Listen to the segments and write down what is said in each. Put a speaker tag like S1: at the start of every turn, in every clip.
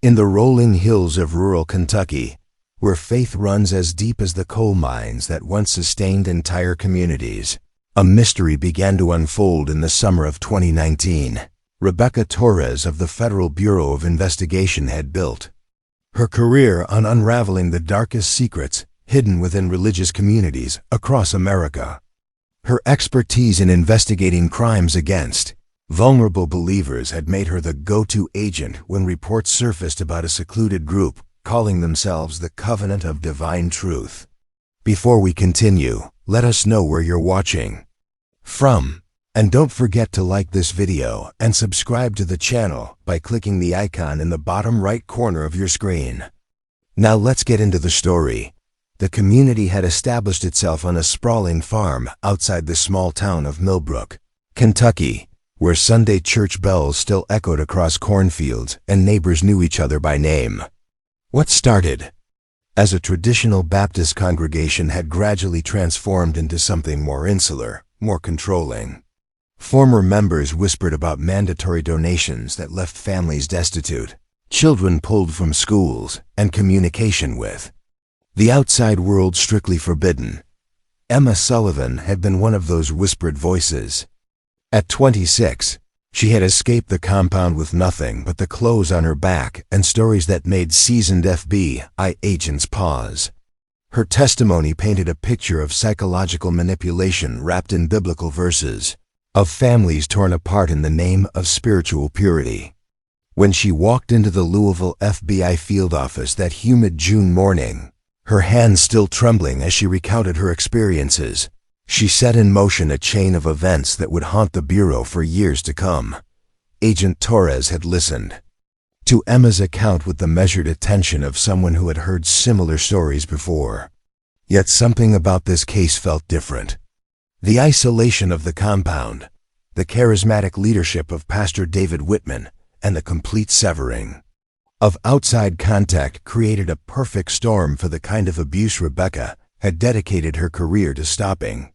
S1: In the rolling hills of rural Kentucky, where faith runs as deep as the coal mines that once sustained entire communities, a mystery began to unfold in the summer of 2019. Rebecca Torres of the Federal Bureau of Investigation had built her career on unraveling the darkest secrets hidden within religious communities across America. Her expertise in investigating crimes against vulnerable believers had made her the go-to agent when reports surfaced about a secluded group calling themselves the Covenant of Divine Truth. Before we continue, let us know where you're watching from. And don't forget to like this video and subscribe to the channel by clicking the icon in the bottom right corner of your screen. Now let's get into the story. The community had established itself on a sprawling farm outside the small town of Millbrook, Kentucky, where Sunday church bells still echoed across cornfields and neighbors knew each other by name. What started as a traditional Baptist congregation had gradually transformed into something more insular, more controlling. Former members whispered about mandatory donations that left families destitute, children pulled from schools, and communication with the outside world strictly forbidden. Emma Sullivan had been one of those whispered voices. At 26, she had escaped the compound with nothing but the clothes on her back and stories that made seasoned FBI agents pause. Her testimony painted a picture of psychological manipulation wrapped in biblical verses, of families torn apart in the name of spiritual purity. When she walked into the Louisville FBI field office that humid June morning, her hands still trembling as she recounted her experiences, she set in motion a chain of events that would haunt the Bureau for years to come. Agent Torres had listened to Emma's account with the measured attention of someone who had heard similar stories before. Yet something about this case felt different. The isolation of the compound, the charismatic leadership of Pastor David Whitman, and the complete severing of outside contact created a perfect storm for the kind of abuse Rebecca had dedicated her career to stopping.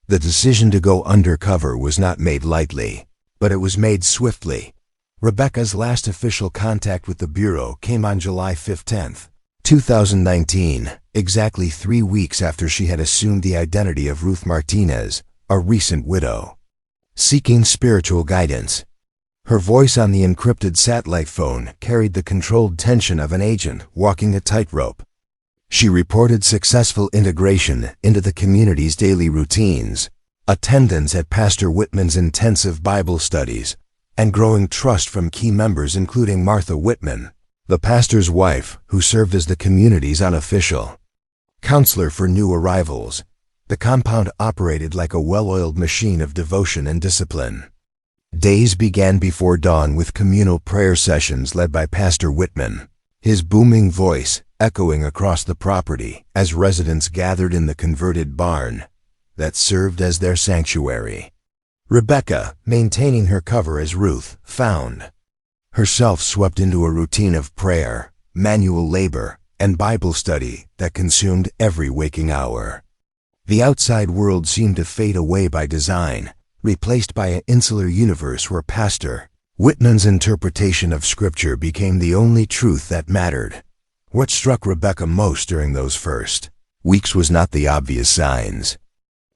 S1: The decision to go undercover was not made lightly, but it was made swiftly. Rebecca's last official contact with the Bureau came on July 15, 2019, exactly 3 weeks after she had assumed the identity of Ruth Martinez, a recent widow, seeking spiritual guidance. Her voice on the encrypted satellite phone carried the controlled tension of an agent walking a tightrope. She reported successful integration into the community's daily routines, attendance at Pastor Whitman's intensive Bible studies, and growing trust from key members including Martha Whitman, the pastor's wife who served as the community's unofficial counselor for new arrivals. The compound operated like a well-oiled machine of devotion and discipline. Days began before dawn with communal prayer sessions led by Pastor Whitman, his booming voice echoing across the property as residents gathered in the converted barn that served as their sanctuary. Rebecca, maintaining her cover as Ruth, found herself swept into a routine of prayer, manual labor, and Bible study that consumed every waking hour. The outside world seemed to fade away by design, replaced by an insular universe where Pastor Whitman's interpretation of Scripture became the only truth that mattered. What struck Rebecca most during those first weeks was not the obvious signs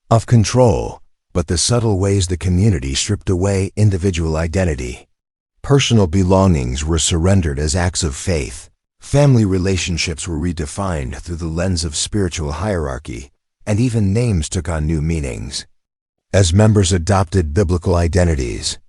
S1: of control, but the subtle ways the community stripped away individual identity. Personal belongings were surrendered as acts of faith. Family relationships were redefined through the lens of spiritual hierarchy, and even names took on new meanings as members adopted biblical identities.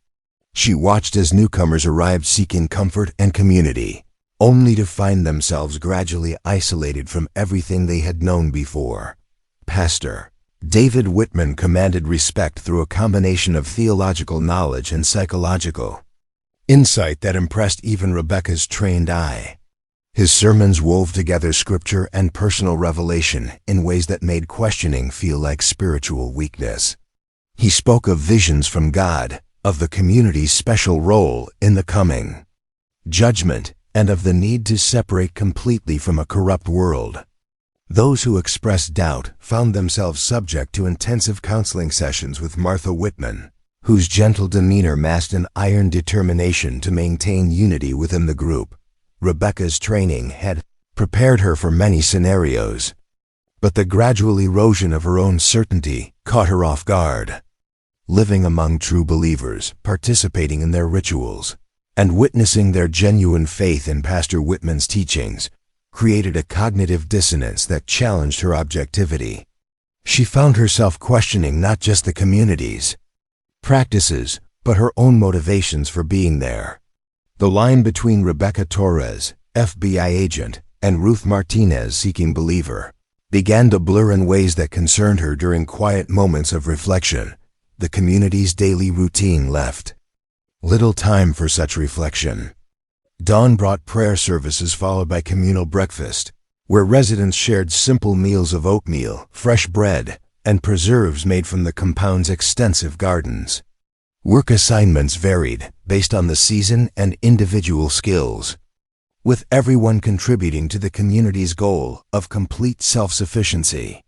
S1: She watched as newcomers arrived seeking comfort and community, only to find themselves gradually isolated from everything they had known before. Pastor David Whitman commanded respect through a combination of theological knowledge and psychological insight that impressed even Rebecca's trained eye. His sermons wove together scripture and personal revelation in ways that made questioning feel like spiritual weakness. He spoke of visions from God, of the community's special role in the coming judgment, and of the need to separate completely from a corrupt world. Those who expressed doubt found themselves subject to intensive counseling sessions with Martha Whitman, whose gentle demeanor masked an iron determination to maintain unity within the group. Rebecca's training had prepared her for many scenarios, but the gradual erosion of her own certainty caught her off guard. Living among true believers, participating in their rituals, and witnessing their genuine faith in Pastor Whitman's teachings created a cognitive dissonance that challenged her objectivity. She found herself questioning not just the community's practices, but her own motivations for being there. The line between Rebecca Torres, FBI agent, and Ruth Martinez, seeking believer, began to blur in ways that concerned her. During quiet moments of reflection, the community's daily routine left little time for such reflection. Dawn brought prayer services followed by communal breakfast, where residents shared simple meals of oatmeal, fresh bread, and preserves made from the compound's extensive gardens. Work assignments varied based on the season and individual skills, with everyone contributing to the community's goal of complete self-sufficiency.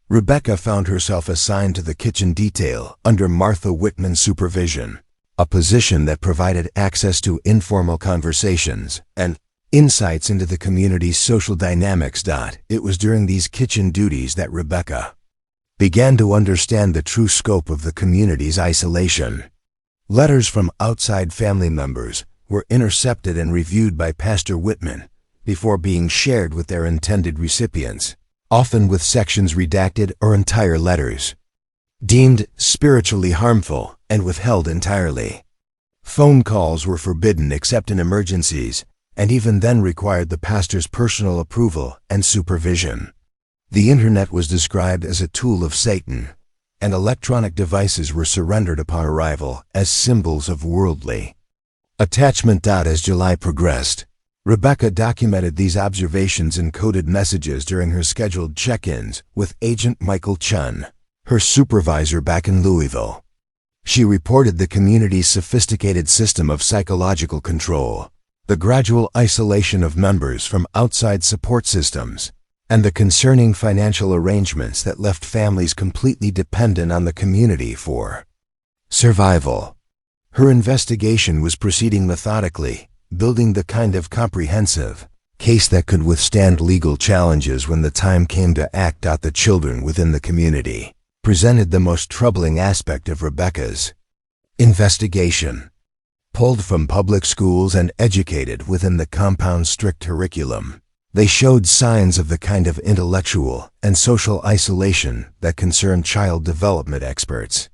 S1: Rebecca found herself assigned to the kitchen detail under Martha Whitman's supervision, a position that provided access to informal conversations and insights into the community's social dynamics. It was during these kitchen duties that Rebecca began to understand the true scope of the community's isolation. Letters from outside family members were intercepted and reviewed by Pastor Whitman before being shared with their intended recipients, often with sections redacted or entire letters deemed spiritually harmful and withheld entirely. Phone calls were forbidden except in emergencies, and even then required the pastor's personal approval and supervision. The internet was described as a tool of Satan, and electronic devices were surrendered upon arrival as symbols of worldly attachment. As July progressed, Rebecca documented these observations in coded messages during her scheduled check-ins with Agent Michael Chun, her supervisor back in Louisville. She reported the community's sophisticated system of psychological control, the gradual isolation of members from outside support systems, and the concerning financial arrangements that left families completely dependent on the community for survival. Her investigation was proceeding methodically, building the kind of comprehensive case that could withstand legal challenges when the time came to act. The children within the community presented the most troubling aspect of Rebecca's investigation. Pulled from public schools and educated within the compound's strict curriculum, they showed signs of the kind of intellectual and social isolation that concerned child development experts.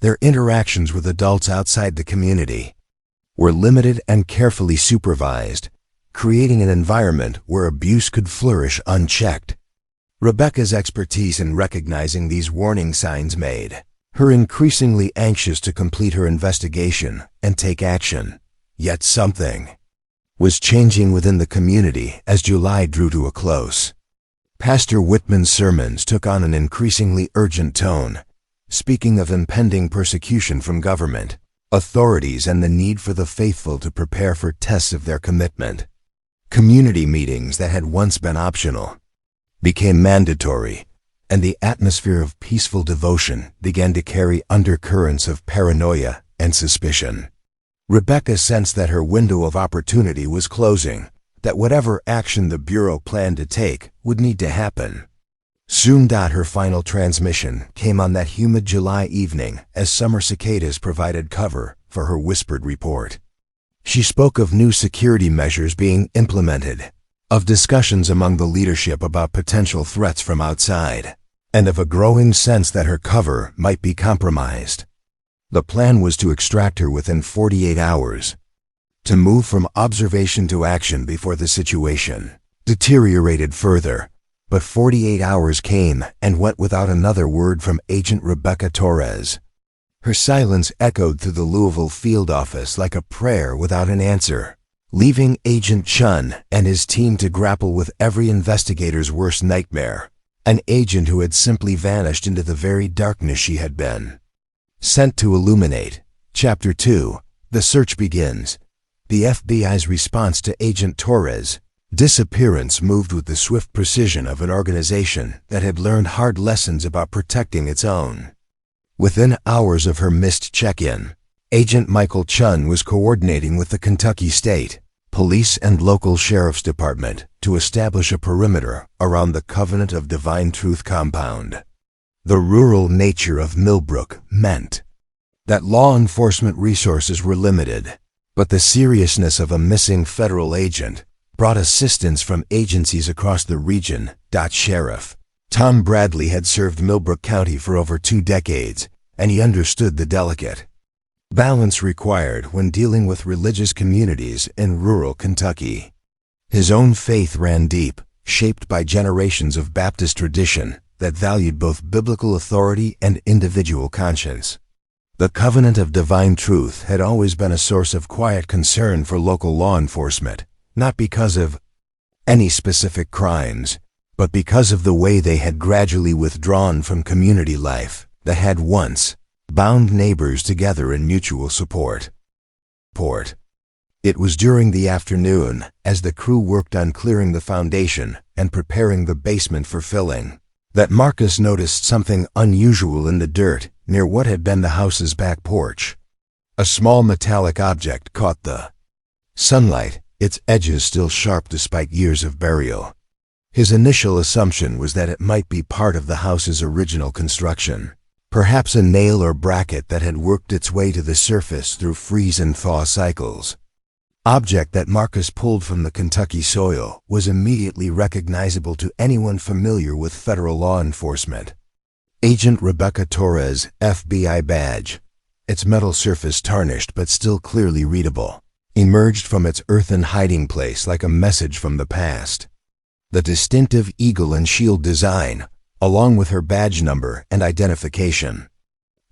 S1: Their interactions with adults outside the community were limited and carefully supervised, creating an environment where abuse could flourish unchecked. Rebecca's expertise in recognizing these warning signs made her increasingly anxious to complete her investigation and take action. Yet something was changing within the community as July drew to a close. Pastor Whitman's sermons took on an increasingly urgent tone, speaking of impending persecution from government authorities and the need for the faithful to prepare for tests of their commitment. Community meetings that had once been optional became mandatory, and the atmosphere of peaceful devotion began to carry undercurrents of paranoia and suspicion. Rebecca sensed that her window of opportunity was closing, that whatever action the Bureau planned to take would need to happen soon. Her final transmission came on that humid July evening as summer cicadas provided cover for her whispered report. She spoke of new security measures being implemented, of discussions among the leadership about potential threats from outside, and of a growing sense that her cover might be compromised. The plan was to extract her within 48 hours, to move from observation to action before the situation deteriorated further. But 48 hours came and went without another word from Agent Rebecca Torres. Her silence echoed through the Louisville field office like a prayer without an answer, leaving Agent Chun and his team to grapple with every investigator's worst nightmare, an agent who had simply vanished into the very darkness she had been sent to illuminate. Chapter 2. The search begins. The FBI's response to Agent Torres' disappearance moved with the swift precision of an organization that had learned hard lessons about protecting its own. Within hours of her missed check-in, Agent Michael Chun was coordinating with the Kentucky State police and local sheriff's department to establish a perimeter around the Covenant of Divine Truth compound. The rural nature of Millbrook meant that law enforcement resources were limited, but the seriousness of a missing federal agent brought assistance from agencies across the region. Sheriff Tom Bradley had served Millbrook County for over 2 decades, and he understood the delicate balance required when dealing with religious communities in rural Kentucky. His own faith ran deep, shaped by generations of Baptist tradition that valued both biblical authority and individual conscience. The Covenant of Divine Truth had always been a source of quiet concern for local law enforcement, not because of any specific crimes, but because of the way they had gradually withdrawn from community life that had once bound neighbors together in mutual support. It was during the afternoon, as the crew worked on clearing the foundation and preparing the basement for filling, that Marcus noticed something unusual in the dirt near what had been the house's back porch. A small metallic object caught the sunlight, its edges still sharp despite years of burial. His initial assumption was that it might be part of the house's original construction, perhaps a nail or bracket that had worked its way to the surface through freeze and thaw cycles. Object that Marcus pulled from the Kentucky soil was immediately recognizable to anyone familiar with federal law enforcement. Agent Rebecca Torres' FBI badge, its metal surface tarnished but still clearly readable, emerged from its earthen hiding place like a message from the past. The distinctive eagle and shield design, along with her badge number and identification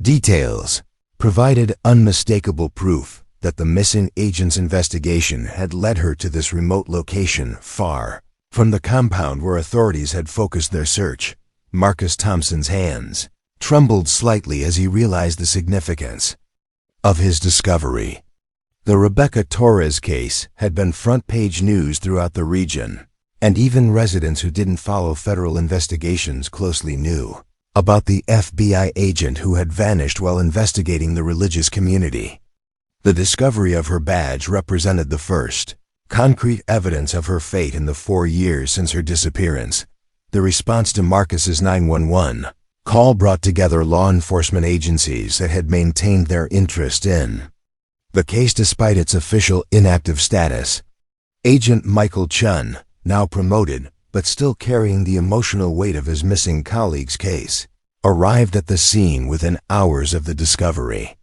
S1: details, provided unmistakable proof that the missing agent's investigation had led her to this remote location far from the compound where authorities had focused their search. Marcus Thompson's hands trembled slightly as he realized the significance of his discovery. The Rebecca Torres case had been front-page news throughout the region, and even residents who didn't follow federal investigations closely knew about the FBI agent who had vanished while investigating the religious community. The discovery of her badge represented the first concrete evidence of her fate in the 4 years since her disappearance. The response to Marcus's 911 call brought together law enforcement agencies that had maintained their interest in the case despite its official inactive status. Agent Michael Chun, now promoted but still carrying the emotional weight of his missing colleague's case, arrived at the scene within hours of the discovery.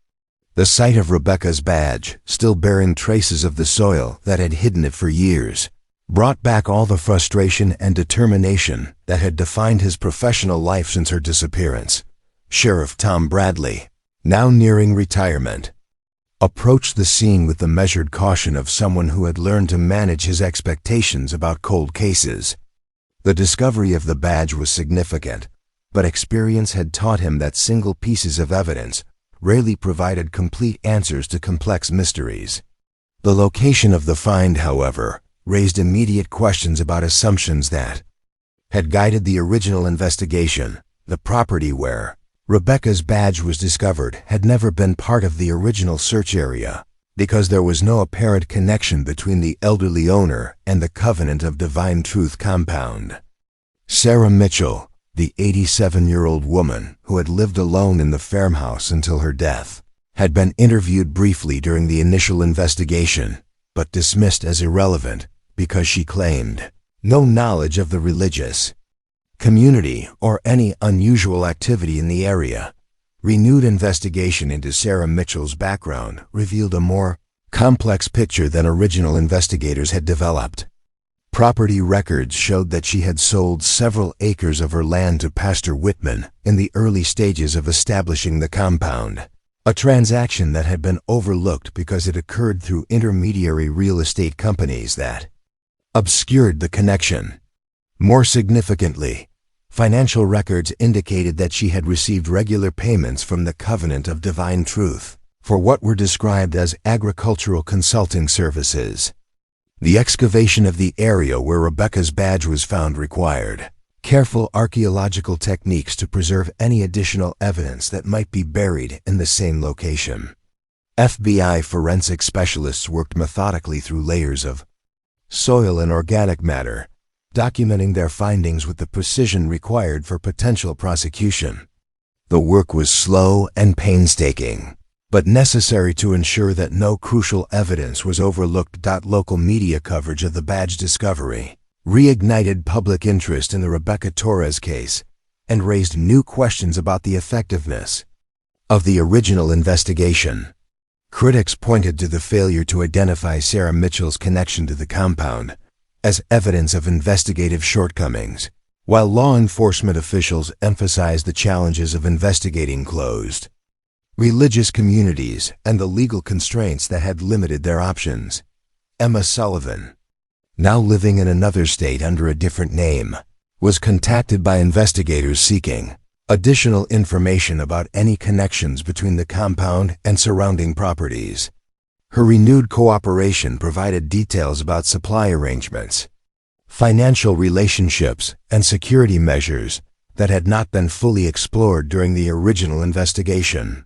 S1: The sight of Rebecca's badge, still bearing traces of the soil that had hidden it for years, brought back all the frustration and determination that had defined his professional life since her disappearance. Sheriff Tom Bradley, now nearing retirement, approached the scene with the measured caution of someone who had learned to manage his expectations about cold cases. The discovery of the badge was significant, but experience had taught him that single pieces of evidence rarely provided complete answers to complex mysteries. The location of the find, however, raised immediate questions about assumptions that had guided the original investigation. The property where Rebecca's badge was discovered had never been part of the original search area, because there was no apparent connection between the elderly owner and the Covenant of Divine Truth compound. Sarah Mitchell, the 87-year-old woman who had lived alone in the farmhouse until her death, had been interviewed briefly during the initial investigation, but dismissed as irrelevant because she claimed no knowledge of the religious community or any unusual activity in the area. Renewed investigation into Sarah Mitchell's background revealed a more complex picture than original investigators had developed. Property records showed that she had sold several acres of her land to Pastor Whitman in the early stages of establishing the compound, a transaction that had been overlooked because it occurred through intermediary real estate companies that obscured the connection. More significantly, financial records indicated that she had received regular payments from the Covenant of Divine Truth for what were described as agricultural consulting services. The excavation of the area where Rebecca's badge was found required careful archaeological techniques to preserve any additional evidence that might be buried in the same location. FBI forensic specialists worked methodically through layers of soil and organic matter, documenting their findings with the precision required for potential prosecution. The work was slow and painstaking, but necessary to ensure that no crucial evidence was overlooked. Local media coverage of the badge discovery reignited public interest in the Rebecca Torres case and raised new questions about the effectiveness of the original investigation. Critics pointed to the failure to identify Sarah Mitchell's connection to the compound as evidence of investigative shortcomings, while law enforcement officials emphasized the challenges of investigating closed religious communities and the legal constraints that had limited their options. Emma Sullivan, now living in another state under a different name, was contacted by investigators seeking additional information about any connections between the compound and surrounding properties. Her renewed cooperation provided details about supply arrangements, financial relationships, and security measures that had not been fully explored during the original investigation.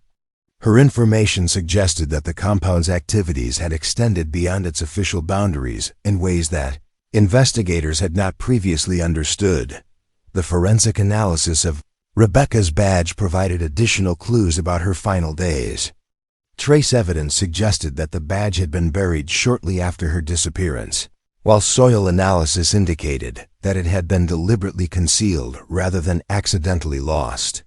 S1: Her information suggested that the compound's activities had extended beyond its official boundaries in ways that investigators had not previously understood. The forensic analysis of Rebecca's badge provided additional clues about her final days. Trace evidence suggested that the badge had been buried shortly after her disappearance, while soil analysis indicated that it had been deliberately concealed rather than accidentally lost.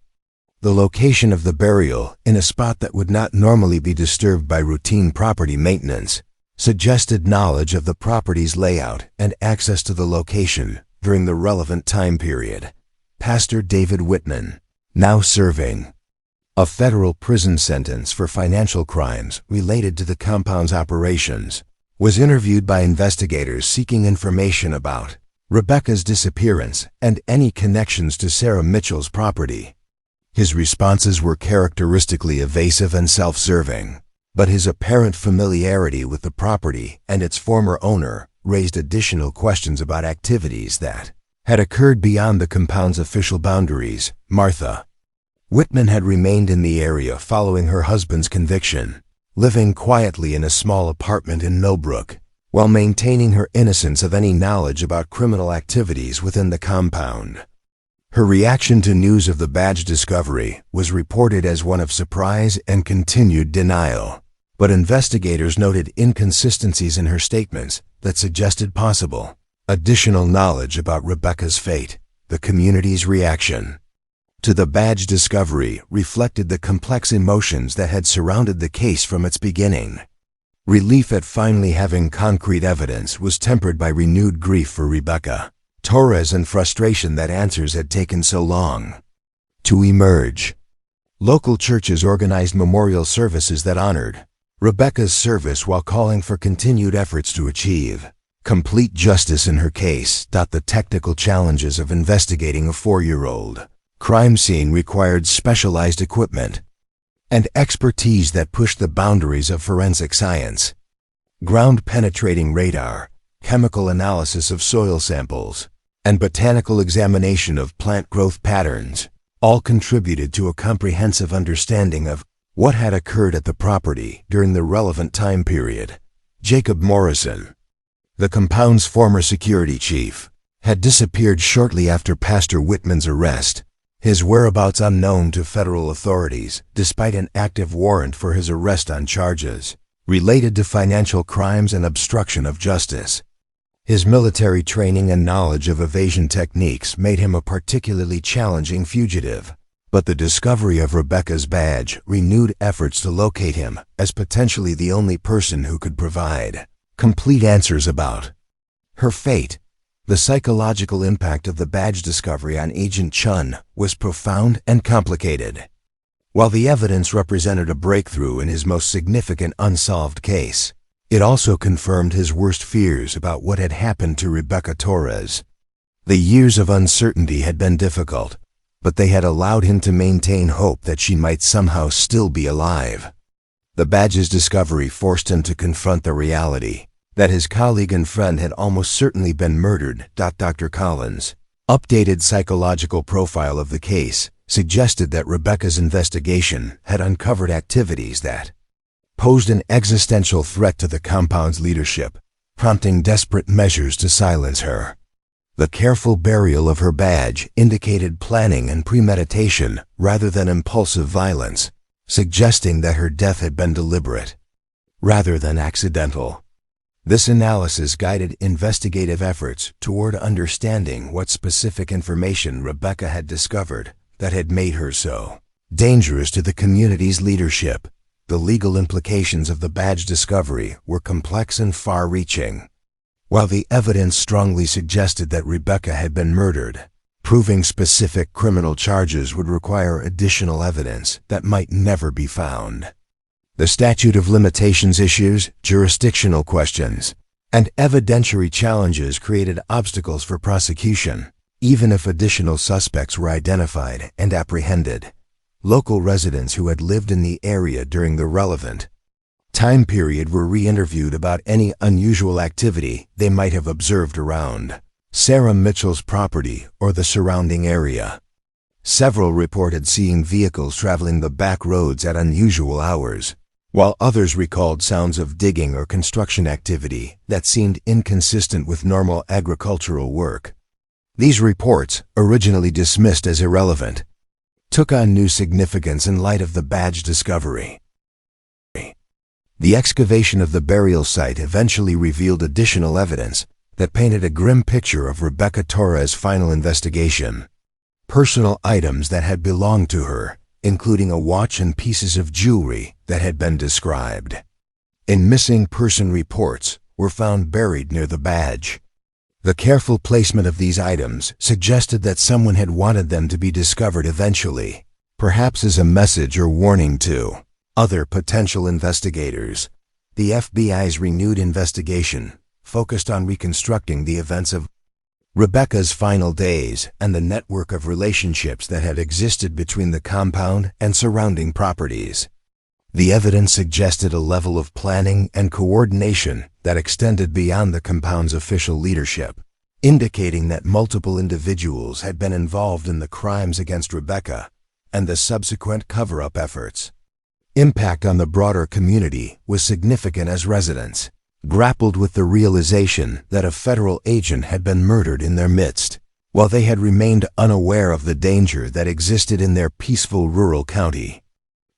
S1: The location of the burial, in a spot that would not normally be disturbed by routine property maintenance, suggested knowledge of the property's layout and access to the location during the relevant time period. Pastor David Whitman, now serving a federal prison sentence for financial crimes related to the compound's operations, was interviewed by investigators seeking information about Rebecca's disappearance and any connections to Sarah Mitchell's property. His responses were characteristically evasive and self-serving, but his apparent familiarity with the property and its former owner raised additional questions about activities that had occurred beyond the compound's official boundaries. Martha Whitman had remained in the area following her husband's conviction, living quietly in a small apartment in Millbrook, while maintaining her innocence of any knowledge about criminal activities within the compound. Her reaction to news of the badge discovery was reported as one of surprise and continued denial, but investigators noted inconsistencies in her statements that suggested possible additional knowledge about Rebecca's fate. The community's reaction to the badge discovery reflected the complex emotions that had surrounded the case from its beginning. Relief at finally having concrete evidence was tempered by renewed grief for Rebecca Torres and frustration that answers had taken so long to emerge. Local churches organized memorial services that honored Rebecca's service while calling for continued efforts to achieve complete justice in her case. The technical challenges of investigating a 4-year-old crime scene required specialized equipment and expertise that pushed the boundaries of forensic science. Ground-penetrating radar, chemical analysis of soil samples, and botanical examination of plant growth patterns all contributed to a comprehensive understanding of what had occurred at the property during the relevant time period. Jacob Morrison, the compound's former security chief, had disappeared shortly after Pastor Whitman's arrest, his whereabouts unknown to federal authorities despite an active warrant for his arrest on charges related to financial crimes and obstruction of justice. His military training and knowledge of evasion techniques made him a particularly challenging fugitive, but the discovery of Rebecca's badge renewed efforts to locate him as potentially the only person who could provide complete answers about her fate. The psychological impact of the badge discovery on Agent Chun was profound and complicated. While the evidence represented a breakthrough in his most significant unsolved case, it also confirmed his worst fears about what had happened to Rebecca Torres. The years of uncertainty had been difficult, but they had allowed him to maintain hope that she might somehow still be alive. The badge's discovery forced him to confront the reality that his colleague and friend had almost certainly been murdered. Dr. Collins' updated psychological profile of the case suggested that Rebecca's investigation had uncovered activities that posed an existential threat to the compound's leadership prompting desperate measures to silence her. The careful burial of her badge indicated planning and premeditation rather than impulsive violence, suggesting that her death had been deliberate rather than accidental. This analysis guided investigative efforts toward understanding what specific information Rebecca had discovered that had made her so dangerous to the community's leadership. The legal implications of the badge discovery were complex and far-reaching. While the evidence strongly suggested that Rebecca had been murdered, proving specific criminal charges would require additional evidence that might never be found. The statute of limitations issues, jurisdictional questions, and evidentiary challenges created obstacles for prosecution. Even if additional suspects were identified and apprehended, local residents who had lived in the area during the relevant time period were re-interviewed about any unusual activity they might have observed around Sarah Mitchell's property or the surrounding area. Several reported seeing vehicles traveling the back roads at unusual hours, while others recalled sounds of digging or construction activity that seemed inconsistent with normal agricultural work. These reports, originally dismissed as irrelevant, took on new significance in light of the badge discovery. The excavation of the burial site eventually revealed additional evidence that painted a grim picture of Rebecca Torres' final investigation. Personal items that had belonged to her, including a watch and pieces of jewelry that had been described in missing person reports, were found buried near the badge. The careful placement of these items suggested that someone had wanted them to be discovered eventually, perhaps as a message or warning to other potential investigators. The FBI's renewed investigation focused on reconstructing the events of Rebecca's final days and the network of relationships that had existed between the compound and surrounding properties. The evidence suggested a level of planning and coordination that extended beyond the compound's official leadership, indicating that multiple individuals had been involved in the crimes against Rebecca and the subsequent cover-up efforts. Impact on the broader community was significant as residents grappled with the realization that a federal agent had been murdered in their midst, while they had remained unaware of the danger that existed in their peaceful rural county.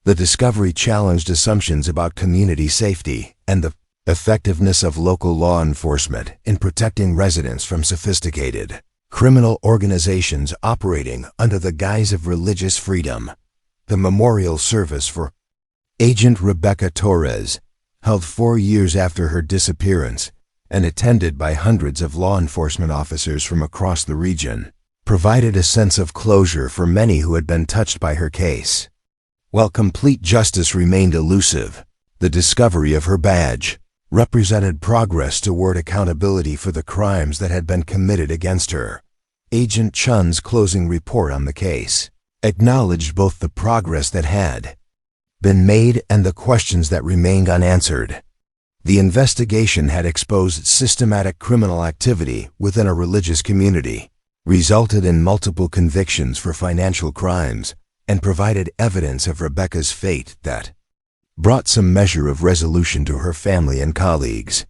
S1: The discovery challenged assumptions about community safety and the effectiveness of local law enforcement in protecting residents from sophisticated criminal organizations operating under the guise of religious freedom. The memorial service for Agent Rebecca Torres, held 4 years after her disappearance and attended by hundreds of law enforcement officers from across the region, provided a sense of closure for many who had been touched by her case. While complete justice remained elusive, the discovery of her badge represented progress toward accountability for the crimes that had been committed against her. Agent Chun's closing report on the case acknowledged both the progress that had been made and the questions that remained unanswered. The investigation had exposed systematic criminal activity within a religious community, resulted in multiple convictions for financial crimes, and provided evidence of Rebecca's fate that brought some measure of resolution to her family and colleagues.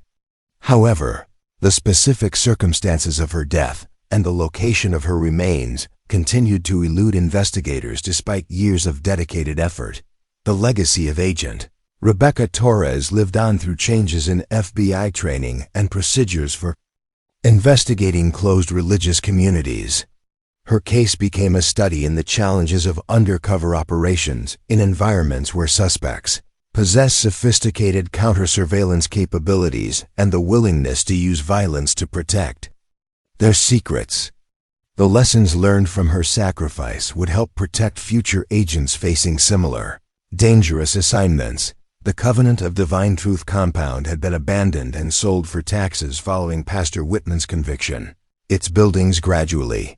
S1: However, the specific circumstances of her death and the location of her remains continued to elude investigators despite years of dedicated effort. The legacy of Agent Rebecca Torres lived on through changes in FBI training and procedures for investigating closed religious communities. Her case became a study in the challenges of undercover operations in environments where suspects possess sophisticated counter-surveillance capabilities and the willingness to use violence to protect their secrets. The lessons learned from her sacrifice would help protect future agents facing similar dangerous assignments. The Covenant of Divine Truth compound had been abandoned and sold for taxes following Pastor Whitman's conviction, its buildings gradually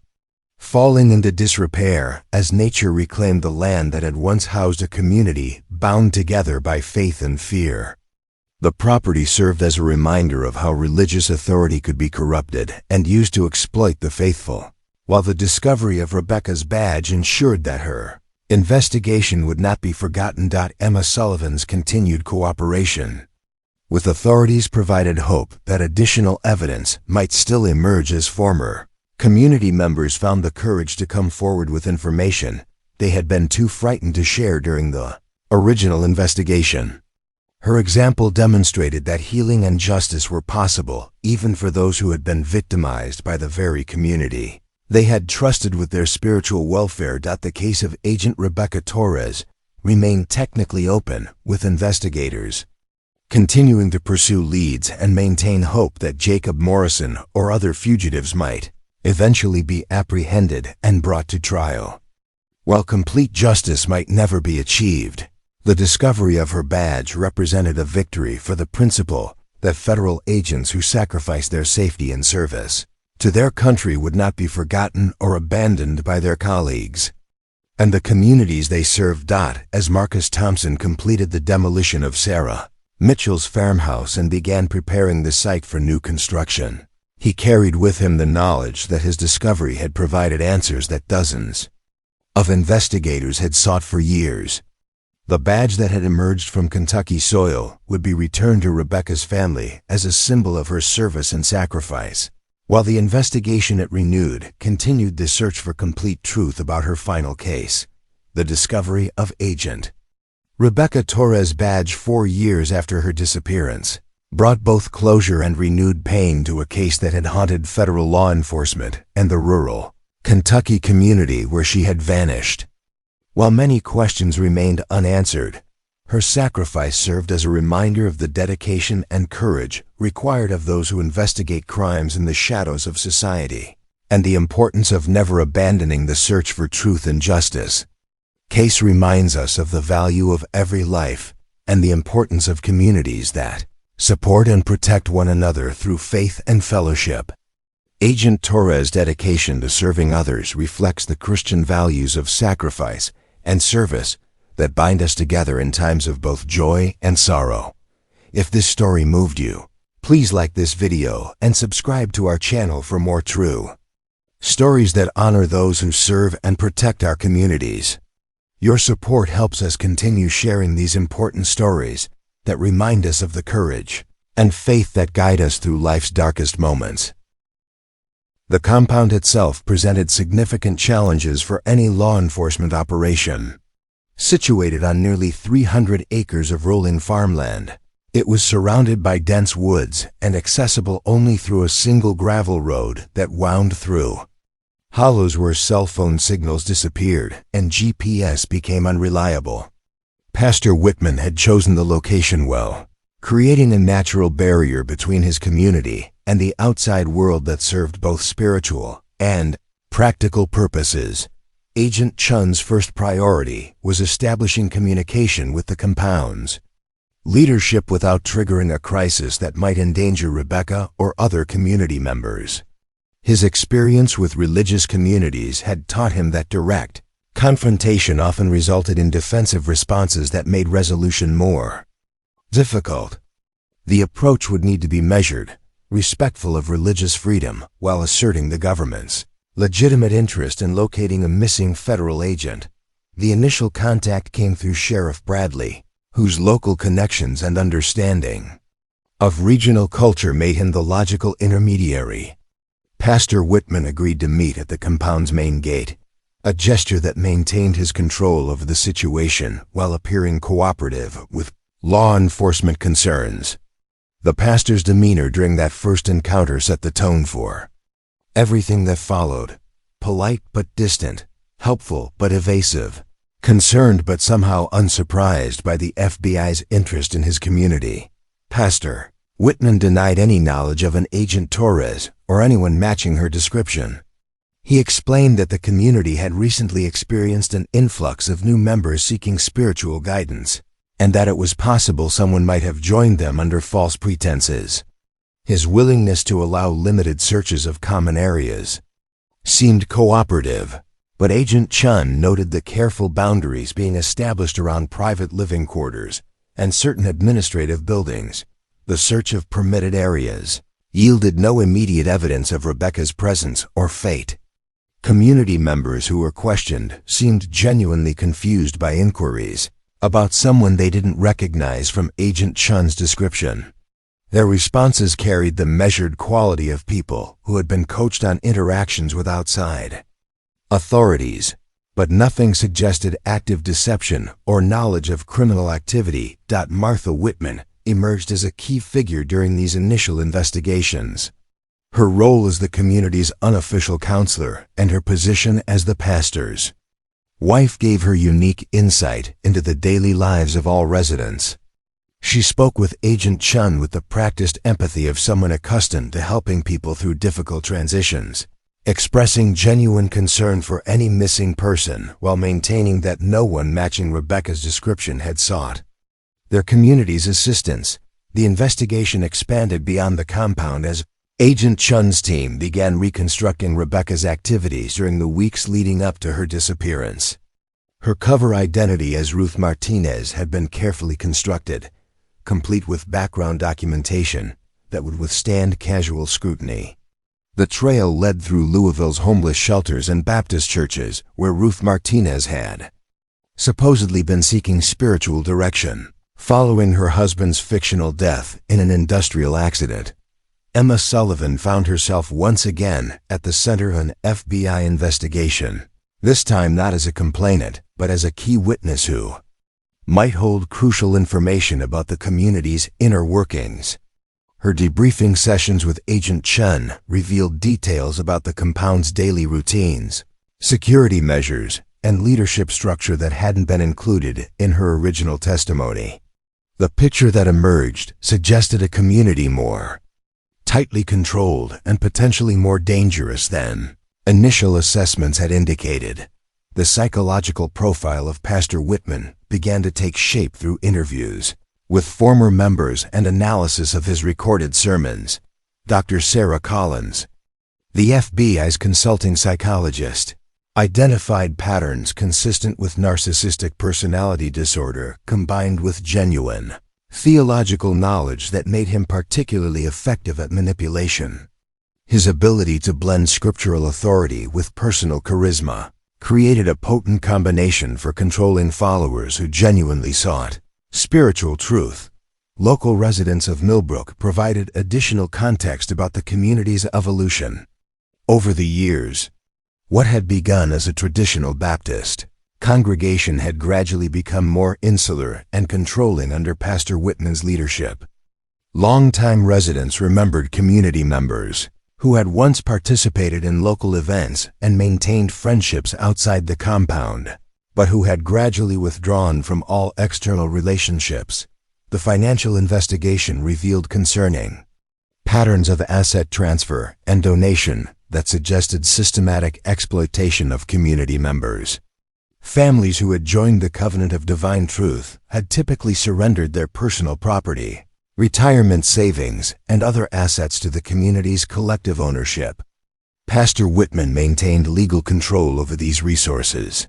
S1: falling into disrepair as nature reclaimed the land that had once housed a community bound together by faith and fear. The property served as a reminder of how religious authority could be corrupted and used to exploit the faithful, while the discovery of Rebecca's badge ensured that her investigation would not be forgotten. Emma Sullivan's continued cooperation with authorities provided hope that additional evidence might still emerge as former community members found the courage to come forward with information they had been too frightened to share during the original investigation. Her example demonstrated that healing and justice were possible even for those who had been victimized by the very community they had trusted with their spiritual welfare. The case of Agent Rebecca Torres remained technically open, with investigators continuing to pursue leads and maintain hope that Jacob Morrison or other fugitives might eventually be apprehended and brought to trial. While complete justice might never be achieved, the discovery of her badge represented a victory for the principle that federal agents who sacrificed their safety in service to their country would not be forgotten or abandoned by their colleagues and the communities they served. As Marcus Thompson completed the demolition of Sarah Mitchell's farmhouse and began preparing the site for new construction, he carried with him the knowledge that his discovery had provided answers that dozens of investigators had sought for years. The badge that had emerged from Kentucky soil would be returned to Rebecca's family as a symbol of her service and sacrifice, while the investigation it renewed continued the search for complete truth about her final case, the discovery of Agent Rebecca Torres' badge 4 years after her disappearance brought both closure and renewed pain to a case that had haunted federal law enforcement and the rural Kentucky community where she had vanished. While many questions remained unanswered, her sacrifice served as a reminder of the dedication and courage required of those who investigate crimes in the shadows of society, and the importance of never abandoning the search for truth and justice. Case reminds us of the value of every life and the importance of communities that support and protect one another through faith and fellowship. Agent Torres' dedication to serving others reflects the Christian values of sacrifice and service that bind us together in times of both joy and sorrow. If this story moved you, please like this video and subscribe to our channel for more true stories that honor those who serve and protect our communities. Your support helps us continue sharing these important stories that remind us of the courage and faith that guide us through life's darkest moments. The compound itself presented significant challenges for any law enforcement operation. Situated on nearly 300 acres of rolling farmland, it was surrounded by dense woods and accessible only through a single gravel road that wound through hollows where cell phone signals disappeared and GPS became unreliable. Pastor Whitman had chosen the location well, creating a natural barrier between his community and the outside world that served both spiritual and practical purposes. Agent Chun's first priority was establishing communication with the compounds. Leadership without triggering a crisis that might endanger Rebecca or other community members. His experience with religious communities had taught him that direct confrontation often resulted in defensive responses that made resolution more difficult. The approach would need to be measured, respectful of religious freedom, while asserting the government's legitimate interest in locating a missing federal agent. The initial contact came through Sheriff Bradley, whose local connections and understanding of regional culture made him the logical intermediary. Pastor Whitman agreed to meet at the compound's main gate, a gesture that maintained his control over the situation while appearing cooperative with law enforcement concerns. The pastor's demeanor during that first encounter set the tone for everything that followed: polite but distant, helpful but evasive, concerned but somehow unsurprised by the FBI's interest in his community. Pastor Whitman denied any knowledge of an Agent Torres or anyone matching her description. He explained that the community had recently experienced an influx of new members seeking spiritual guidance, and that it was possible someone might have joined them under false pretenses. His willingness to allow limited searches of common areas seemed cooperative, but Agent Chun noted the careful boundaries being established around private living quarters and certain administrative buildings. The search of permitted areas yielded no immediate evidence of Rebecca's presence or fate. Community members who were questioned seemed genuinely confused by inquiries about someone they didn't recognize from Agent Chun's description. Their responses carried the measured quality of people who had been coached on interactions with outside authorities, but nothing suggested active deception or knowledge of criminal activity. Martha Whitman emerged as a key figure during these initial investigations. Her role as the community's unofficial counselor and her position as the pastor's wife gave her unique insight into the daily lives of all residents. She spoke with Agent Chun with the practiced empathy of someone accustomed to helping people through difficult transitions, expressing genuine concern for any missing person while maintaining that no one matching Rebecca's description had sought their community's assistance. The investigation expanded beyond the compound as Agent Chun's team began reconstructing Rebecca's activities during the weeks leading up to her disappearance. Her cover identity as Ruth Martinez had been carefully constructed, complete with background documentation that would withstand casual scrutiny. The trail led through Louisville's homeless shelters and Baptist churches where Ruth Martinez had supposedly been seeking spiritual direction. Following her husband's fictional death in an industrial accident, Emma Sullivan found herself once again at the center of an FBI investigation, this time not as a complainant, but as a key witness who might hold crucial information about the community's inner workings. Her debriefing sessions with Agent Chun revealed details about the compound's daily routines, security measures, and leadership structure that hadn't been included in her original testimony. The picture that emerged suggested a community more tightly controlled and potentially more dangerous than initial assessments had indicated. The psychological profile of Pastor Whitman began to take shape through interviews with former members and analysis of his recorded sermons. Dr. Sarah Collins, the FBI's consulting psychologist, identified patterns consistent with narcissistic personality disorder combined with genuine theological knowledge that made him particularly effective at manipulation. His ability to blend scriptural authority with personal charisma created a potent combination for controlling followers who genuinely sought spiritual truth. Local residents of Millbrook provided additional context about the community's evolution. Over the years, what had begun as a traditional Baptist congregation had gradually become more insular and controlling under Pastor Whitman's leadership. Longtime residents remembered community members who had once participated in local events and maintained friendships outside the compound, but who had gradually withdrawn from all external relationships. The financial investigation revealed concerning patterns of asset transfer and donation that suggested systematic exploitation of community members. Families who had joined the covenant of divine truth had typically surrendered their personal property, retirement savings, and other assets to the community's collective ownership. Pastor Whitman maintained legal control over these resources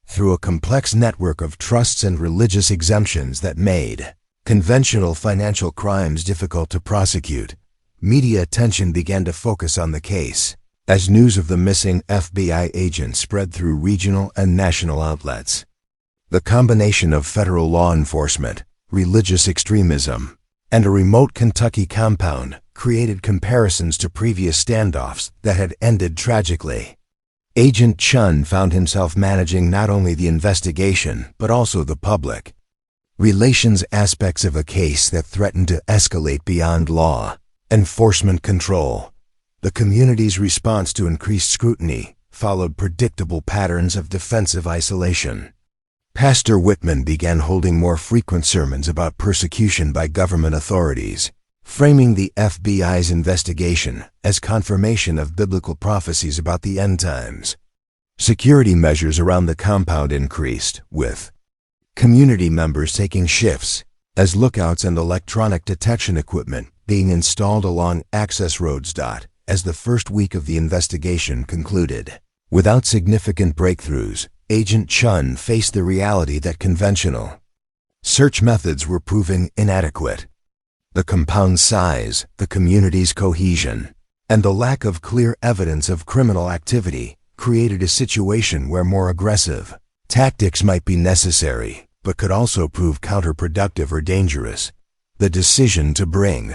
S1: through a complex network of trusts and religious exemptions that made conventional financial crimes difficult to prosecute. Media attention began to focus on the case as news of the missing FBI agent spread through regional and national outlets. The combination of federal law enforcement, religious extremism, and a remote Kentucky compound created comparisons to previous standoffs that had ended tragically. Agent Chun found himself managing not only the investigation but also the public relations aspects of a case that threatened to escalate beyond law enforcement control. The community's response to increased scrutiny followed predictable patterns of defensive isolation. Pastor Whitman began holding more frequent sermons about persecution by government authorities, framing the FBI's investigation as confirmation of biblical prophecies about the end times. Security measures around the compound increased, with community members taking shifts as lookouts and electronic detection equipment being installed along access roads. As the first week of the investigation concluded, without significant breakthroughs, Agent Chun faced the reality that conventional search methods were proving inadequate. The compound's size, the community's cohesion, and the lack of clear evidence of criminal activity created a situation where more aggressive tactics might be necessary, but could also prove counterproductive or dangerous. The decision to bring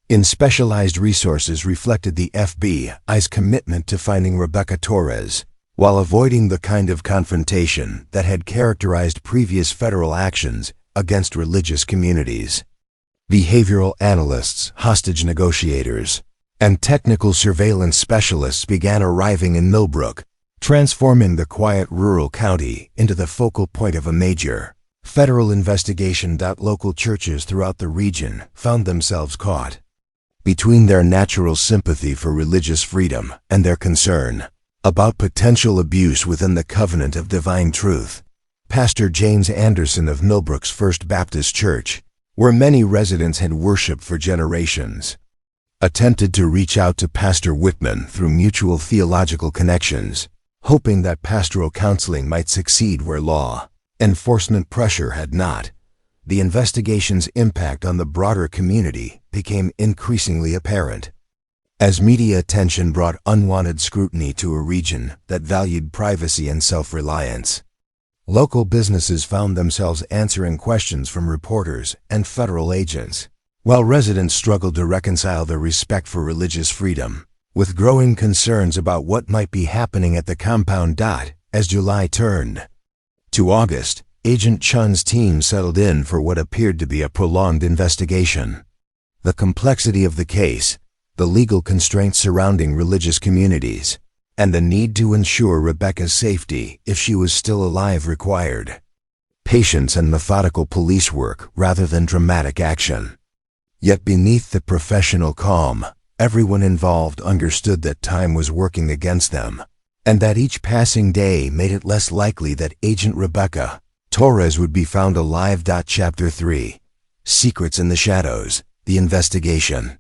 S1: in specialized resources reflected the FBI's commitment to finding Rebecca Torres, while avoiding the kind of confrontation that had characterized previous federal actions against religious communities. Behavioral analysts, hostage negotiators, and technical surveillance specialists began arriving in Millbrook, transforming the quiet rural county into the focal point of a major federal investigation. Local churches throughout the region found themselves caught between their natural sympathy for religious freedom and their concern about potential abuse within the covenant of divine truth. Pastor James Anderson of Millbrook's First Baptist Church, where many residents had worshiped for generations, attempted to reach out to Pastor Whitman through mutual theological connections, hoping that pastoral counseling might succeed where law enforcement pressure had not. The investigation's impact on the broader community became increasingly apparent, as media attention brought unwanted scrutiny to a region that valued privacy and self-reliance. Local businesses found themselves answering questions from reporters and federal agents, while residents struggled to reconcile their respect for religious freedom with growing concerns about what might be happening at the compound. As July turned to August, Agent Chun's team settled in for what appeared to be a prolonged investigation. The complexity of the case, the legal constraints surrounding religious communities, and the need to ensure Rebecca's safety if she was still alive required patience and methodical police work rather than dramatic action. Yet beneath the professional calm, everyone involved understood that time was working against them, and that each passing day made it less likely that Agent Rebecca Torres would be found alive. Chapter 3, Secrets in the Shadows. The investigation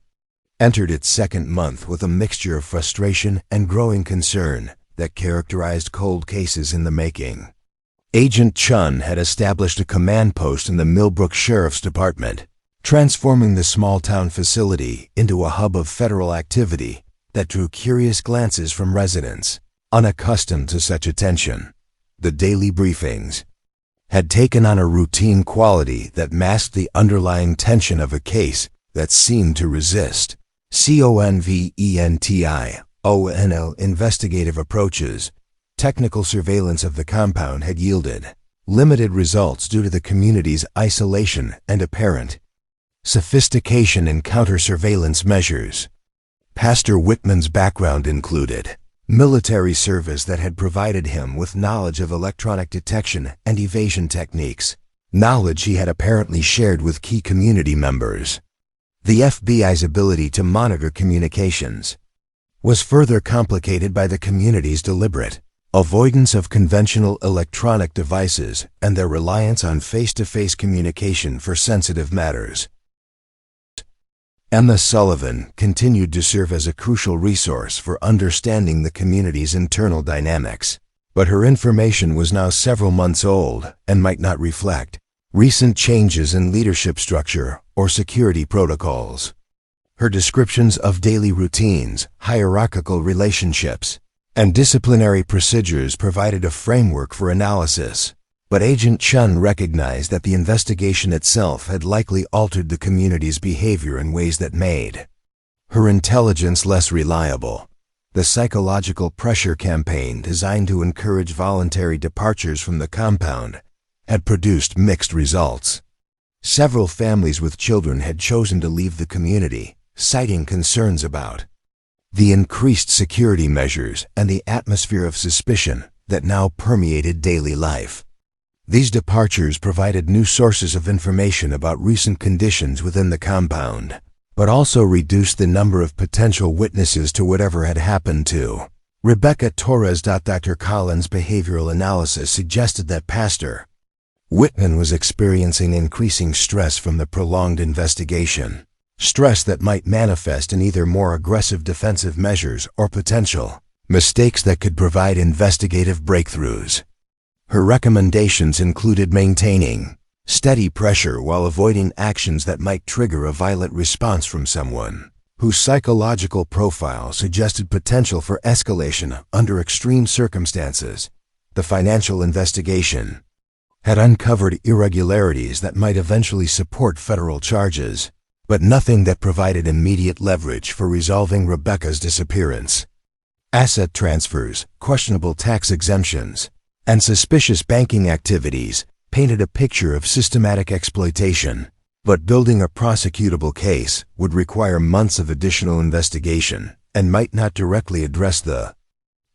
S1: entered its second month with a mixture of frustration and growing concern that characterized cold cases in the making. Agent Chun had established a command post in the Millbrook Sheriff's Department, transforming the small-town facility into a hub of federal activity that drew curious glances from residents unaccustomed to such attention. The daily briefings had taken on a routine quality that masked the underlying tension of a case that seemed to resist conventional investigative approaches. Technical surveillance of the compound had yielded limited results due to the community's isolation and apparent sophistication in counter-surveillance measures. Pastor Whitman's background included military service that had provided him with knowledge of electronic detection and evasion techniques, knowledge he had apparently shared with key community members. The FBI's ability to monitor communications was further complicated by the community's deliberate avoidance of conventional electronic devices and their reliance on face-to-face communication for sensitive matters. Emma Sullivan continued to serve as a crucial resource for understanding the community's internal dynamics, but her information was now several months old and might not reflect recent changes in leadership structure or security protocols. Her descriptions of daily routines, hierarchical relationships, and disciplinary procedures provided a framework for analysis, but Agent Chun recognized that the investigation itself had likely altered the community's behavior in ways that made her intelligence less reliable. The psychological pressure campaign designed to encourage voluntary departures from the compound had produced mixed results. Several families with children had chosen to leave the community, citing concerns about the increased security measures and the atmosphere of suspicion that now permeated daily life. These departures provided new sources of information about recent conditions within the compound, but also reduced the number of potential witnesses to whatever had happened to Rebecca Torres. Dr. Collins' behavioral analysis suggested that Pastor Whitman was experiencing increasing stress from the prolonged investigation, stress that might manifest in either more aggressive defensive measures or potential mistakes that could provide investigative breakthroughs. Her recommendations included maintaining steady pressure while avoiding actions that might trigger a violent response from someone whose psychological profile suggested potential for escalation under extreme circumstances. The financial investigation had uncovered irregularities that might eventually support federal charges, but nothing that provided immediate leverage for resolving Rebecca's disappearance. Asset transfers, questionable tax exemptions, and suspicious banking activities painted a picture of systematic exploitation, but building a prosecutable case would require months of additional investigation and might not directly address the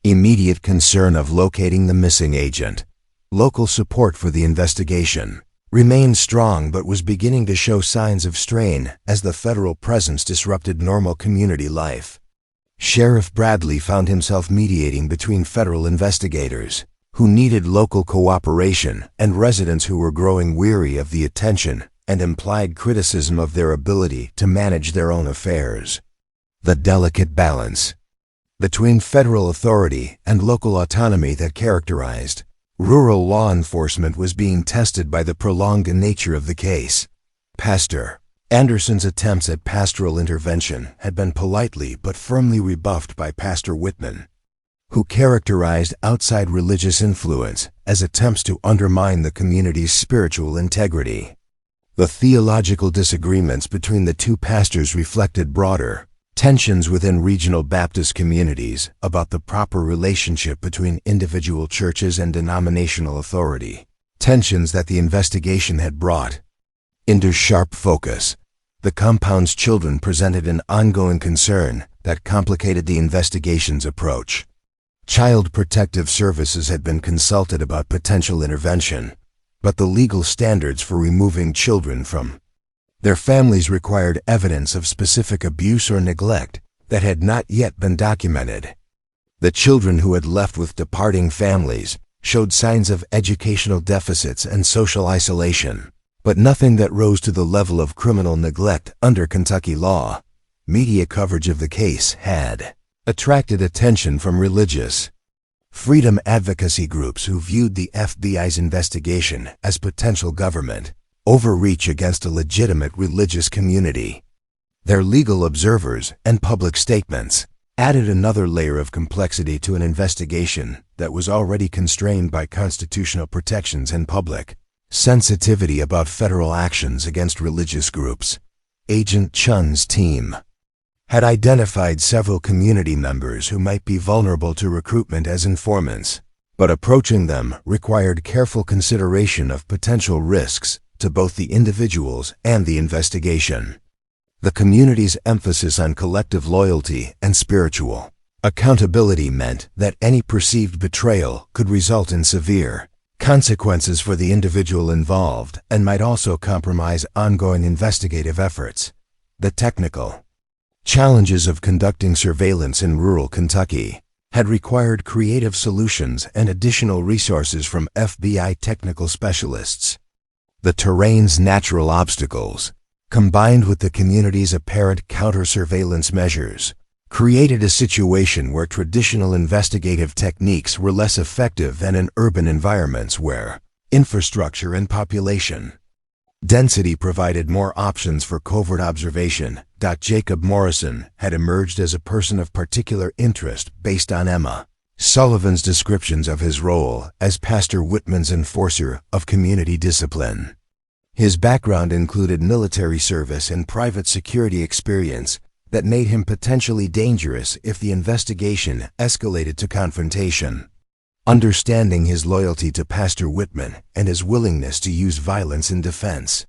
S1: immediate concern of locating the missing agent. Local support for the investigation remained strong but was beginning to show signs of strain as the federal presence disrupted normal community life. Sheriff Bradley found himself mediating between federal investigators who needed local cooperation and residents who were growing weary of the attention and implied criticism of their ability to manage their own affairs. The delicate balance between federal authority and local autonomy that characterized rural law enforcement was being tested by the prolonged nature of the case. Pastor Anderson's attempts at pastoral intervention had been politely but firmly rebuffed by Pastor Whitman, who characterized outside religious influence as attempts to undermine the community's spiritual integrity. The theological disagreements between the two pastors reflected broader tensions within regional Baptist communities about the proper relationship between individual churches and denominational authority, tensions that the investigation had brought into sharp focus. The compound's children presented an ongoing concern that complicated the investigation's approach. Child Protective Services had been consulted about potential intervention, but the legal standards for removing children from their families required evidence of specific abuse or neglect that had not yet been documented. The children who had left with departing families showed signs of educational deficits and social isolation, but nothing that rose to the level of criminal neglect under Kentucky law. Media coverage of the case had attracted attention from religious freedom advocacy groups who viewed the FBI's investigation as potential government overreach against a legitimate religious community. Their legal observers and public statements added another layer of complexity to an investigation that was already constrained by constitutional protections and public sensitivity about federal actions against religious groups. Agent Chun's team had identified several community members who might be vulnerable to recruitment as informants, but approaching them required careful consideration of potential risks to both the individuals and the investigation. The community's emphasis on collective loyalty and spiritual accountability meant that any perceived betrayal could result in severe consequences for the individual involved and might also compromise ongoing investigative efforts. The technical challenges of conducting surveillance in rural Kentucky had required creative solutions and additional resources from FBI technical specialists. The terrain's natural obstacles, combined with the community's apparent counter-surveillance measures, created a situation where traditional investigative techniques were less effective than in urban environments where infrastructure and population density provided more options for covert observation. Jacob Morrison had emerged as a person of particular interest based on Emma Sullivan's descriptions of his role as Pastor Whitman's enforcer of community discipline. His background included military service and private security experience that made him potentially dangerous if the investigation escalated to confrontation. Understanding his loyalty to Pastor Whitman and his willingness to use violence in defense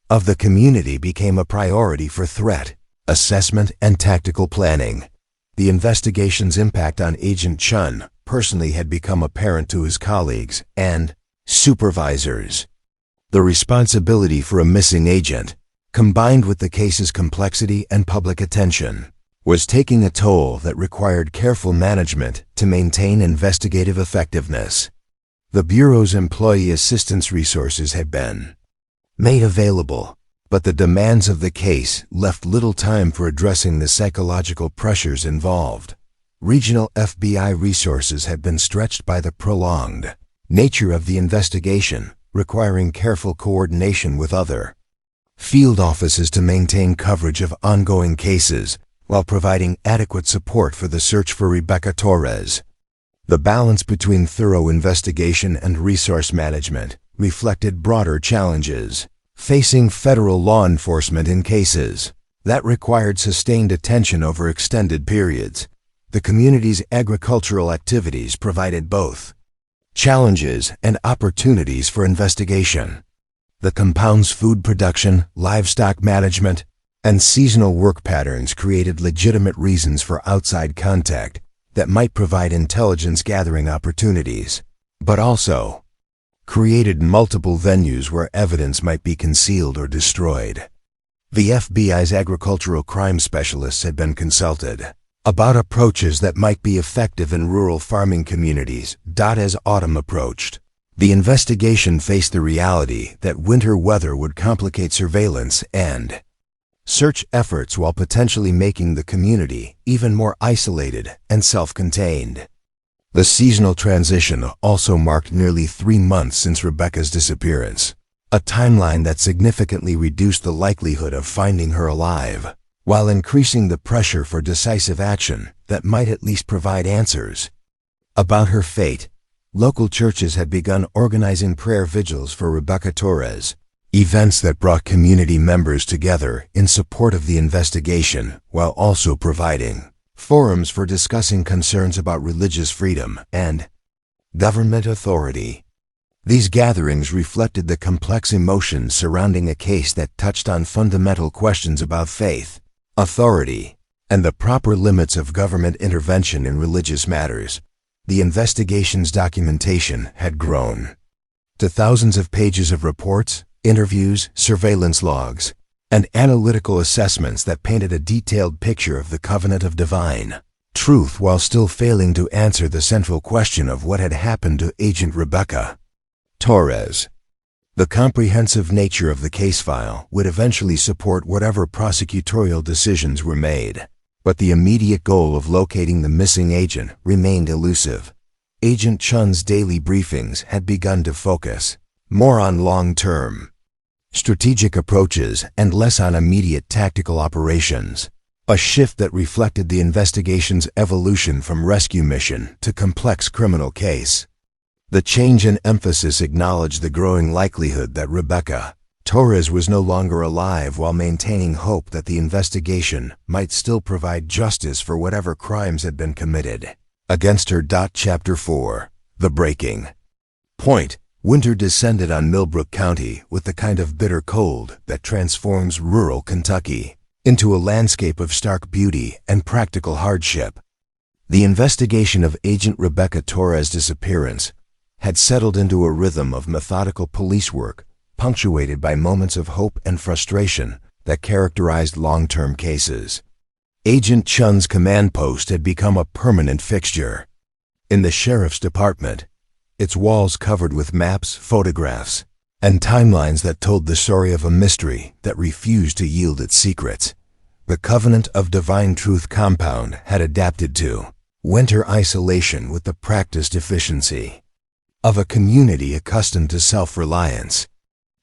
S1: of the community became a priority for threat assessment and tactical planning. The investigation's impact on Agent Chun personally had become apparent to his colleagues and supervisors. The responsibility for a missing agent, combined with the case's complexity and public attention, was taking a toll that required careful management to maintain investigative effectiveness. The Bureau's employee assistance resources had been made available, but the demands of the case left little time for addressing the psychological pressures involved. Regional FBI resources had been stretched by the prolonged nature of the investigation, requiring careful coordination with other field offices to maintain coverage of ongoing cases while providing adequate support for the search for Rebecca Torres. The balance between thorough investigation and resource management reflected broader challenges. facing federal law enforcement in cases that required sustained attention over extended periods. The community's agricultural activities provided both challenges and opportunities for investigation. The compound's food production, livestock management, and seasonal work patterns created legitimate reasons for outside contact that might provide intelligence-gathering opportunities, but also created multiple venues where evidence might be concealed or destroyed. The FBI's agricultural crime specialists had been consulted about approaches that might be effective in rural farming communities. As autumn approached, the investigation faced the reality that winter weather would complicate surveillance and search efforts while potentially making the community even more isolated and self-contained. The seasonal transition also marked nearly 3 months since Rebecca's disappearance, a timeline that significantly reduced the likelihood of finding her alive, while increasing the pressure for decisive action that might at least provide answers about her fate. Local churches had begun organizing prayer vigils for Rebecca Torres, events that brought community members together in support of the investigation while also providing forums for discussing concerns about religious freedom and government authority. These gatherings reflected the complex emotions surrounding a case that touched on fundamental questions about faith, authority, and the proper limits of government intervention in religious matters. The investigation's documentation had grown to thousands of pages of reports, interviews, surveillance logs, and analytical assessments that painted a detailed picture of the covenant of divine truth while still failing to answer the central question of what had happened to Agent Rebecca Torres. The comprehensive nature of the case file would eventually support whatever prosecutorial decisions were made, but the immediate goal of locating the missing agent remained elusive. Agent Chun's daily briefings had begun to focus more on long-term strategic approaches and less on immediate tactical operations, a shift that reflected the investigation's evolution from rescue mission to complex criminal case. The change in emphasis acknowledged the growing likelihood that Rebecca Torres was no longer alive while maintaining hope that the investigation might still provide justice for whatever crimes had been committed against her. Chapter 4. The Breaking Point. Winter descended on Millbrook County with the kind of bitter cold that transforms rural Kentucky into a landscape of stark beauty and practical hardship. The investigation of Agent Rebecca Torres' disappearance had settled into a rhythm of methodical police work, punctuated by moments of hope and frustration that characterized long-term cases. Agent Chun's command post had become a permanent fixture in the sheriff's department, its walls covered with maps, photographs, and timelines that told the story of a mystery that refused to yield its secrets. The Covenant of Divine Truth compound had adapted to winter isolation with the practiced efficiency of a community accustomed to self-reliance.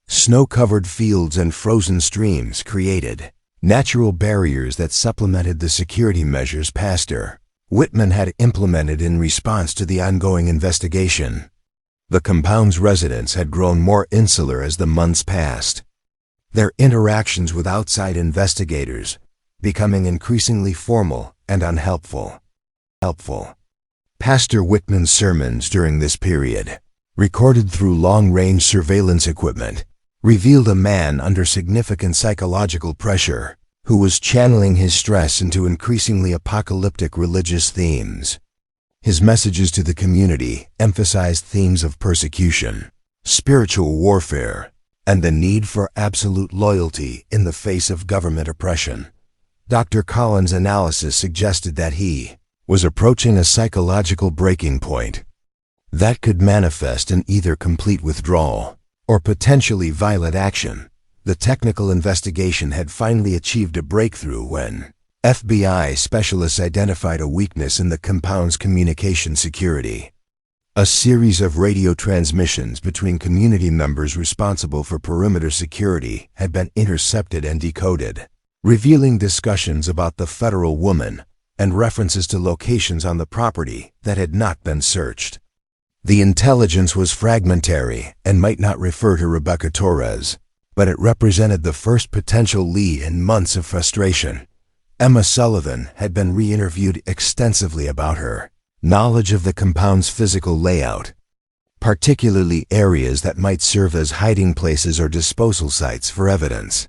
S1: Snow-covered fields and frozen streams created natural barriers that supplemented the security measures Pastor Whitman had implemented in response to the ongoing investigation. The compound's residents had grown more insular as the months passed, their interactions with outside investigators becoming increasingly formal and unhelpful. Pastor Whitman's sermons during this period, recorded through long-range surveillance equipment, revealed a man under significant psychological pressure who was channeling his stress into increasingly apocalyptic religious themes. His messages to the community emphasized themes of persecution, spiritual warfare, and the need for absolute loyalty in the face of government oppression. Dr. Collins' analysis suggested that he was approaching a psychological breaking point that could manifest in either complete withdrawal or potentially violent action. The technical investigation had finally achieved a breakthrough when FBI specialists identified a weakness in the compound's communication security. A series of radio transmissions between community members responsible for perimeter security had been intercepted and decoded, revealing discussions about the federal woman and references to locations on the property that had not been searched. The intelligence was fragmentary and might not refer to Rebecca Torres, but it represented the first potential lead in months of frustration. Emma Sullivan had been re-interviewed extensively about her knowledge of the compound's physical layout, particularly areas that might serve as hiding places or disposal sites for evidence.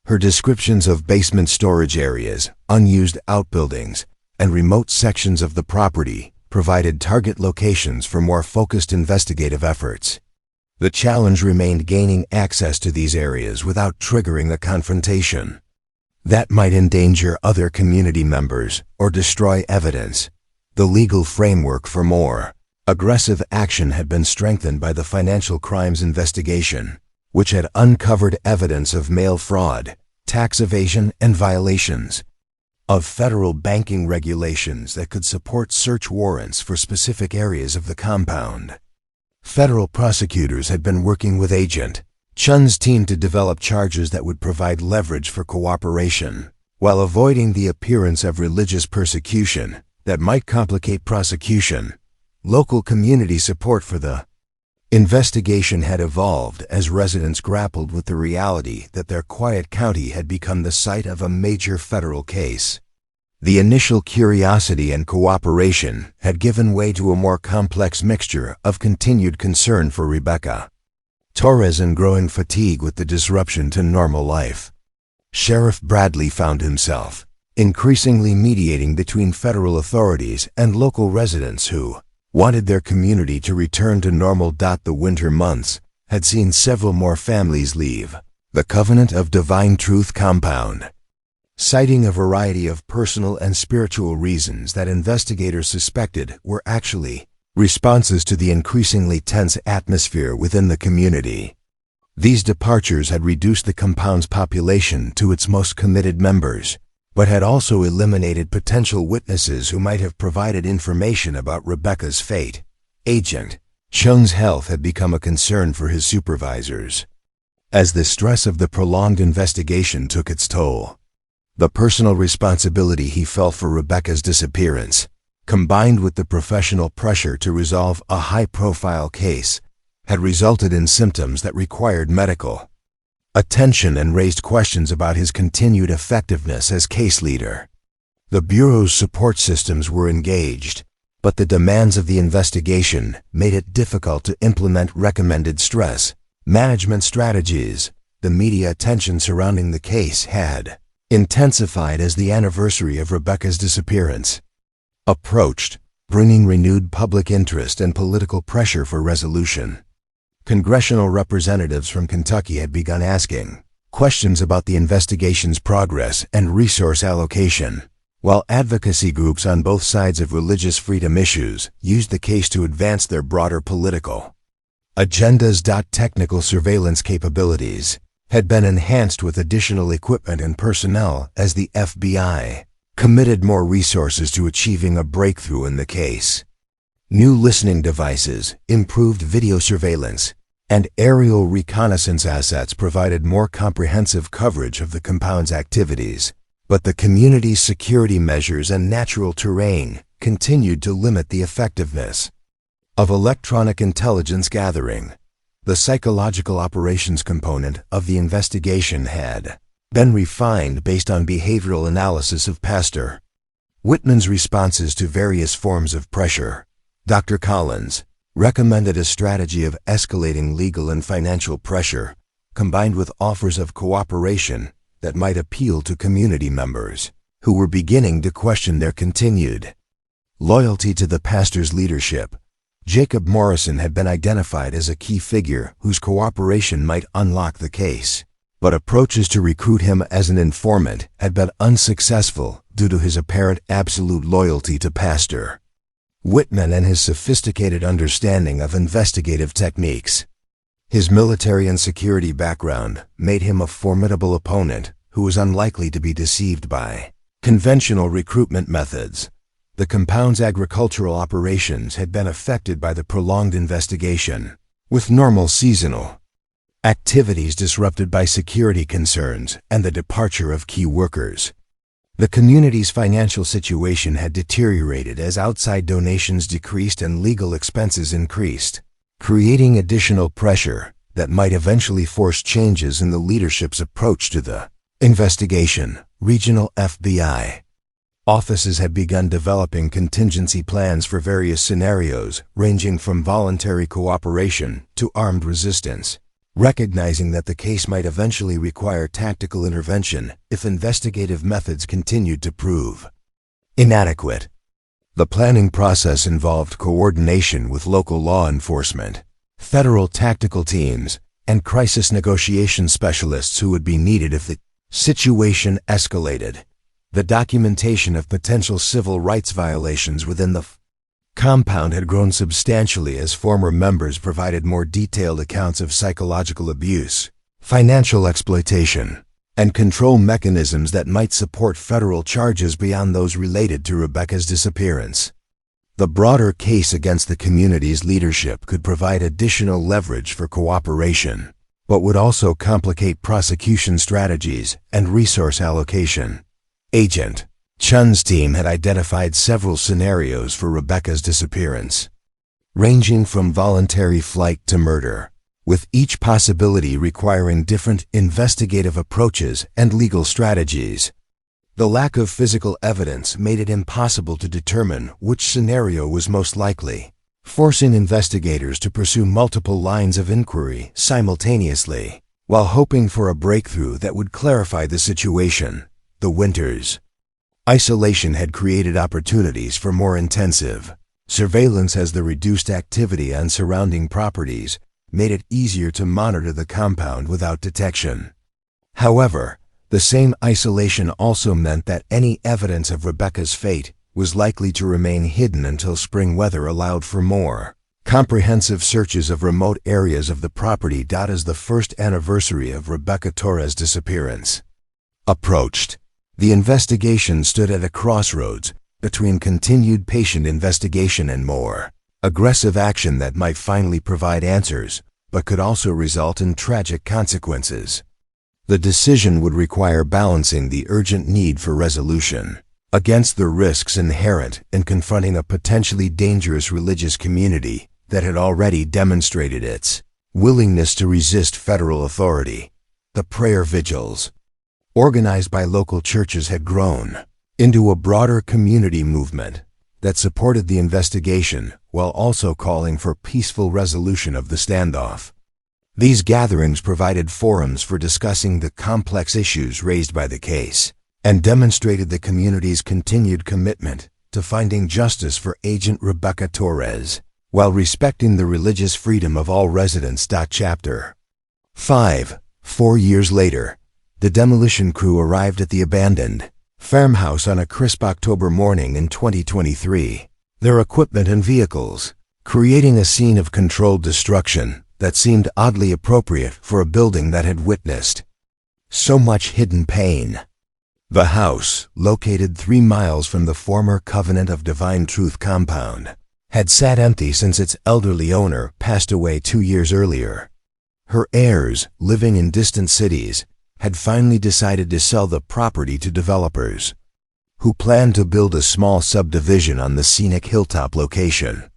S1: Her descriptions of basement storage areas, unused outbuildings, and remote sections of the property provided target locations for more focused investigative efforts. The challenge remained gaining access to these areas without triggering a confrontation that might endanger other community members or destroy evidence. The legal framework for more aggressive action had been strengthened by the financial crimes investigation, which had uncovered evidence of mail fraud, tax evasion, and violations of federal banking regulations that could support search warrants for specific areas of the compound. Federal prosecutors had been working with Agent Chun's team to develop charges that would provide leverage for cooperation, while avoiding the appearance of religious persecution that might complicate prosecution. Local community support for the investigation had evolved as residents grappled with the reality that their quiet county had become the site of a major federal case. The initial curiosity and cooperation had given way to a more complex mixture of continued concern for Rebecca Torres and growing fatigue with the disruption to normal life. Sheriff Bradley found himself increasingly mediating between federal authorities and local residents who wanted their community to return to normal. The winter months had seen several more families leave the Covenant of Divine Truth compound, citing a variety of personal and spiritual reasons that investigators suspected were actually responses to the increasingly tense atmosphere within the community. These departures had reduced the compound's population to its most committed members, but had also eliminated potential witnesses who might have provided information about Rebecca's fate. Agent Chung's health had become a concern for his supervisors, as the stress of the prolonged investigation took its toll. The personal responsibility he felt for Rebecca's disappearance, combined with the professional pressure to resolve a high-profile case, had resulted in symptoms that required medical attention and raised questions about his continued effectiveness as case leader. The Bureau's support systems were engaged, but the demands of the investigation made it difficult to implement recommended stress management strategies. The media attention surrounding the case had intensified as the anniversary of Rebecca's disappearance approached, bringing renewed public interest and political pressure for resolution. Congressional representatives from Kentucky had begun asking questions about the investigation's progress and resource allocation, while advocacy groups on both sides of religious freedom issues used the case to advance their broader political agendas. Technical surveillance capabilities had been enhanced with additional equipment and personnel as the FBI committed more resources to achieving a breakthrough in the case. New listening devices, improved video surveillance, and aerial reconnaissance assets provided more comprehensive coverage of the compound's activities, but the community's security measures and natural terrain continued to limit the effectiveness of electronic intelligence gathering. The psychological operations component of the investigation had been refined based on behavioral analysis of Pastor Whitman's responses to various forms of pressure. Dr. Collins recommended a strategy of escalating legal and financial pressure, combined with offers of cooperation that might appeal to community members who were beginning to question their continued loyalty to the pastor's leadership. Jacob Morrison had been identified as a key figure whose cooperation might unlock the case, but approaches to recruit him as an informant had been unsuccessful due to his apparent absolute loyalty to Pastor Whitman and his sophisticated understanding of investigative techniques. His military and security background made him a formidable opponent who was unlikely to be deceived by conventional recruitment methods. The compound's agricultural operations had been affected by the prolonged investigation, with normal seasonal activities disrupted by security concerns and the departure of key workers. The community's financial situation had deteriorated as outside donations decreased and legal expenses increased, creating additional pressure that might eventually force changes in the leadership's approach to the investigation. Regional FBI offices had begun developing contingency plans for various scenarios, ranging from voluntary cooperation to armed resistance, recognizing that the case might eventually require tactical intervention if investigative methods continued to prove inadequate. The planning process involved coordination with local law enforcement, federal tactical teams, and crisis negotiation specialists who would be needed if the situation escalated. The documentation of potential civil rights violations within the compound had grown substantially as former members provided more detailed accounts of psychological abuse, financial exploitation, and control mechanisms that might support federal charges beyond those related to Rebecca's disappearance. The broader case against the community's leadership could provide additional leverage for cooperation, but would also complicate prosecution strategies and resource allocation. Agent Chun's team had identified several scenarios for Rebecca's disappearance, ranging from voluntary flight to murder, with each possibility requiring different investigative approaches and legal strategies. The lack of physical evidence made it impossible to determine which scenario was most likely, forcing investigators to pursue multiple lines of inquiry simultaneously, while hoping for a breakthrough that would clarify the situation. The winter's isolation had created opportunities for more intensive surveillance as the reduced activity on surrounding properties made it easier to monitor the compound without detection. However, the same isolation also meant that any evidence of Rebecca's fate was likely to remain hidden until spring weather allowed for more comprehensive searches of remote areas of the property. As the first anniversary of Rebecca Torres' disappearance approached, the investigation stood at a crossroads between continued patient investigation and more aggressive action that might finally provide answers, but could also result in tragic consequences. The decision would require balancing the urgent need for resolution against the risks inherent in confronting a potentially dangerous religious community that had already demonstrated its willingness to resist federal authority. The prayer vigils, organized by local churches, had grown into a broader community movement that supported the investigation while also calling for peaceful resolution of the standoff. These gatherings provided forums for discussing the complex issues raised by the case and demonstrated the community's continued commitment to finding justice for Agent Rebecca Torres while respecting the religious freedom of all residents. Chapter 5. 4 years later, the demolition crew arrived at the abandoned farmhouse on a crisp October morning in 2023, their equipment and vehicles creating a scene of controlled destruction that seemed oddly appropriate for a building that had witnessed so much hidden pain. The house, located 3 miles from the former Covenant of Divine Truth compound, had sat empty since its elderly owner passed away 2 years earlier. Her heirs, living in distant cities, had finally decided to sell the property to developers who planned to build a small subdivision on the scenic hilltop location.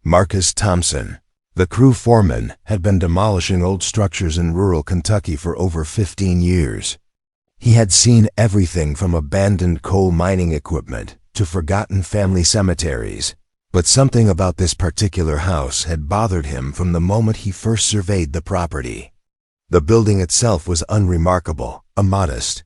S1: Marcus Thompson, the crew foreman, had been demolishing old structures in rural Kentucky for over 15 years. He had seen everything from abandoned coal mining equipment to forgotten family cemeteries, but something about this particular house had bothered him from the moment he first surveyed the property. The building itself was unremarkable, a modest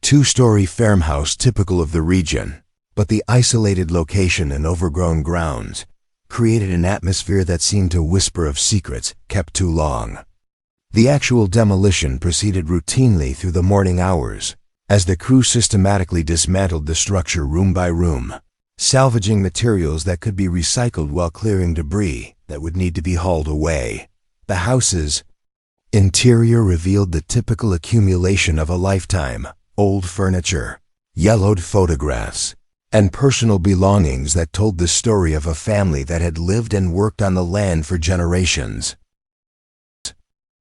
S1: 2-story farmhouse typical of the region, but the isolated location and overgrown grounds created an atmosphere that seemed to whisper of secrets kept too long. The actual demolition proceeded routinely through the morning hours, as the crew systematically dismantled the structure room by room, salvaging materials that could be recycled while clearing debris that would need to be hauled away. The house's interior revealed the typical accumulation of a lifetime: old furniture, yellowed photographs, and personal belongings that told the story of a family that had lived and worked on the land for generations.